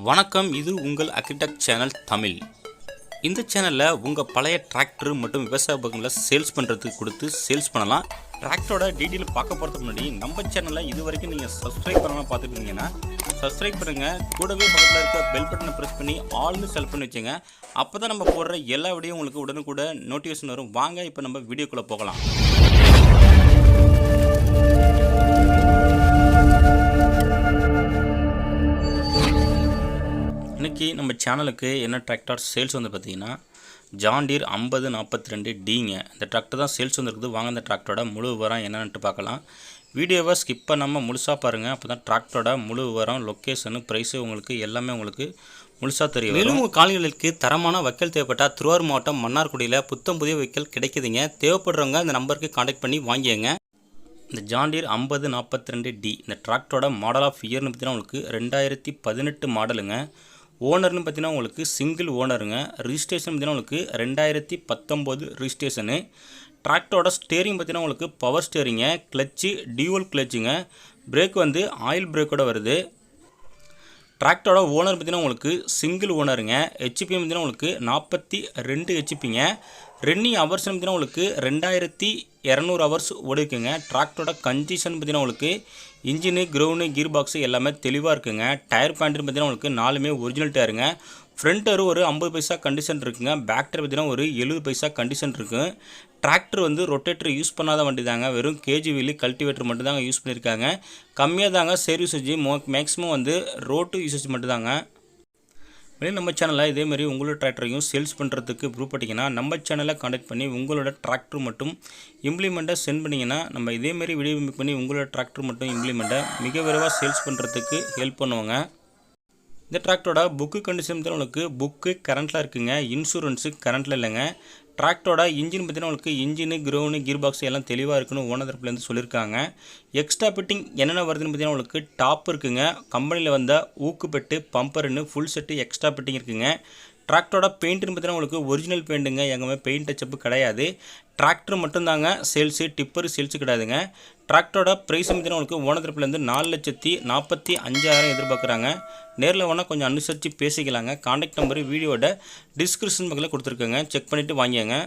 வணக்கம், இது உங்கள் அக்ரி டெக் சேனல் தமிழ். இந்த சேனலில் உங்கள் பழைய டிராக்டர் மற்றும் விவசாய உபகரணங்களை சேல்ஸ் பண்ணுறதுக்கு கொடுத்து சேல்ஸ் பண்ணலாம். டிராக்டரோட டீட்டெயில் பார்க்க போகிறதுக்கு முன்னாடி நம்ம சேனலில் இது வரைக்கும் நீங்கள் சப்ஸ்கிரைப் பண்ணாமல் பார்த்துட்டு இருந்தீங்கன்னா சப்ஸ்கிரைப் பண்ணுங்கள். கூடவே பக்கத்தில் இருக்க பெல் பட்டனை ப்ரெஸ் பண்ணி ஆல்னு செலக்ட் பண்ணி வச்சுங்க. அப்போ தான் நம்ம போடுற எல்லா வீடியோ உங்களுக்கு உடனுக்குட நோட்டிஃபிகேஷன் வரும். வாங்க இப்போ நம்ம வீடியோக்குள்ளே போகலாம். இன்றைக்கி நம்ம சேனலுக்கு என்ன டிராக்டர் சேல்ஸ் வந்து பார்த்திங்கன்னா ஜான் டீர் 5042 டிங்க. இந்த டிராக்டர் தான் சேல்ஸ் வந்துருக்குது. வாங்க இந்த டிராக்டரோட முழு விவரம் என்னென்னு பார்க்கலாம். வீடியோவை ஸ்கிப் பண்ணாமல் முழுசாக பாருங்கள். அப்போ தான் டிராக்டரோட முழு விவரம், லொக்கேஷனு, ப்ரைஸு உங்களுக்கு எல்லாமே உங்களுக்கு முழுசாக தெரியும். மேலும் உங்கள் கால்நடைகளுக்கு தரமான வைக்கல் தேவைப்பட்டால் திருவாரூர் மாவட்டம் மன்னார்குடியில் புத்தம் புதிய வைக்கல் கிடைக்குதுங்க. தேவைப்படுறவங்க இந்த நம்பருக்கு கான்டாக்ட் பண்ணி வாங்கிங்க. இந்த ஜான் டீர் 5042 டி இந்த டிராக்டரோட மாடல் ஆஃப் இயர்னு பார்த்தீங்கன்னா உங்களுக்கு 2018 மாடலுங்க. ஓனர்னு பார்த்தீங்கன்னா உங்களுக்கு சிங்கிள் ஓனருங்க. ரிஜிஸ்ட்ரேஷன் பார்த்தீங்கன்னா உங்களுக்கு 2019 ரிஜிஸ்ட்ரேஷனு. டிராக்டரோட ஸ்டேரிங் பார்த்தீங்கன்னா உங்களுக்கு பவர் ஸ்டேரிங்க, கிளச்சு டியூவல் கிளச்சுங்க. பிரேக் வந்து ஆயில் பிரேக்கோட வருது. டிராக்டரோட ஓனர் பார்த்தீங்கன்னா உங்களுக்கு சிங்கிள் ஓனருங்க. ஹெச்பி பார்த்தீங்கன்னா உங்களுக்கு 42 ஹெச்பிங்க. ரன்னிங் ஹவர்ஸ் பார்த்தீங்கன்னா உங்களுக்கு 2200 ஹவர்ஸ் ஓடிக்குங்க. டிராக்டரோட கண்டிஷன் பார்த்தீங்கன்னா உங்களுக்கு இன்ஜினு, கிரவுண்டு, கீர் பாக்ஸு எல்லாமே தெளிவாக இருக்குங்க. டயர் பேண்ட்டுன்னு பார்த்தீங்கன்னா உங்களுக்கு 4மே ஒரிஜினல் டயருங்க. ஃப்ரண்ட் டயர் ஒரு 50 பைசா கண்டிஷன் இருக்குங்க. பேக் டயர் பார்த்தீங்கன்னா ஒரு 70 பைசா கண்டிஷன் இருக்குது. டிராக்டர் வந்து ரொட்டேட்டர் யூஸ் பண்ணாத வண்டி தாங்க. வெறும் கேஜி வீலு கல்டிவேட்டர் மட்டும் தாங்க யூஸ் பண்ணியிருக்காங்க. கம்மியாக தாங்க சேர் யூசேஜ், மேக்ஸிமம் வந்து ரோட்டு யூசேஜ் மட்டும் தாங்க. மேலும் நம்ம சேனலில் இதேமாரி உங்களோட டிராக்டரையும் சேல்ஸ் பண்ணுறதுக்கு ப்ரூவ் பண்ணிங்கன்னா நம்ம சேனலை கான்டாக்ட் பண்ணி உங்களோட டிராக்டர் மட்டும் இம்ப்ளிமெண்ட்டை சென்ட் பண்ணிங்கன்னா நம்ம இதேமாரி வீடியோ மேக் பண்ணி உங்களோட டிராக்டர் மட்டும் இம்ப்ளிமெண்ட்டை மிக விரைவாக சேல்ஸ் பண்ணுறதுக்கு ஹெல்ப் பண்ணுவாங்க. இந்த டிராக்டரோட புக்கு கண்டிஷன் உங்களுக்கு புக்கு கரண்ட்டில் இருக்குங்க. இன்சூரன்ஸு கரண்ட்டில் இல்லைங்க. டிராக்டரோட இன்ஜின் பார்த்தீங்கன்னா உங்களுக்கு இன்ஜினு, கிரவுண்டு, கீர் பாக்ஸ் எல்லாம் தெளிவாக இருக்குன்னு ஓனர் தரப்புலேருந்து சொல்லியிருக்காங்க. எக்ஸ்ட்ரா ஃபிட்டிங் என்னென்ன வருதுன்னு பார்த்தீங்கன்னா உங்களுக்கு டாப் இருக்குங்க. கம்பெனியில் வந்த ஊக்குப்பெட்டு, பம்பர்னு ஃபுல் செட்டு எக்ஸ்ட்ரா ஃபிட்டிங் இருக்குங்க. டிராக்டரோட பெயிண்ட்டுன்னு பார்த்தீங்கன்னா உங்களுக்கு ஒரிஜினல் பெயிண்ட்டுங்க. எங்கேயுமே பெயிண்ட் டச்சப்பு கிடையாது. டிராக்டர் மட்டும்தாங்க சேல்ஸு, டிப்பர் சேல்ஸு கிடையாதுங்க. டிராக்டரோட ப்ரைஸ் பார்த்தீங்கன்னா உங்களுக்கு ஓனர் தரப்புலேருந்து 4,45,000 எதிர்பார்க்குறாங்க. நேரில் வேணால் கொஞ்சம் அனுசரித்து பேசிக்கலாங்க. கான்டாக்ட் நம்பரு வீடியோட டிஸ்கிரிப்ஷன் பக்கத்தில் கொடுத்துருக்கேங்க. செக் பண்ணிவிட்டு வாங்கிங்க.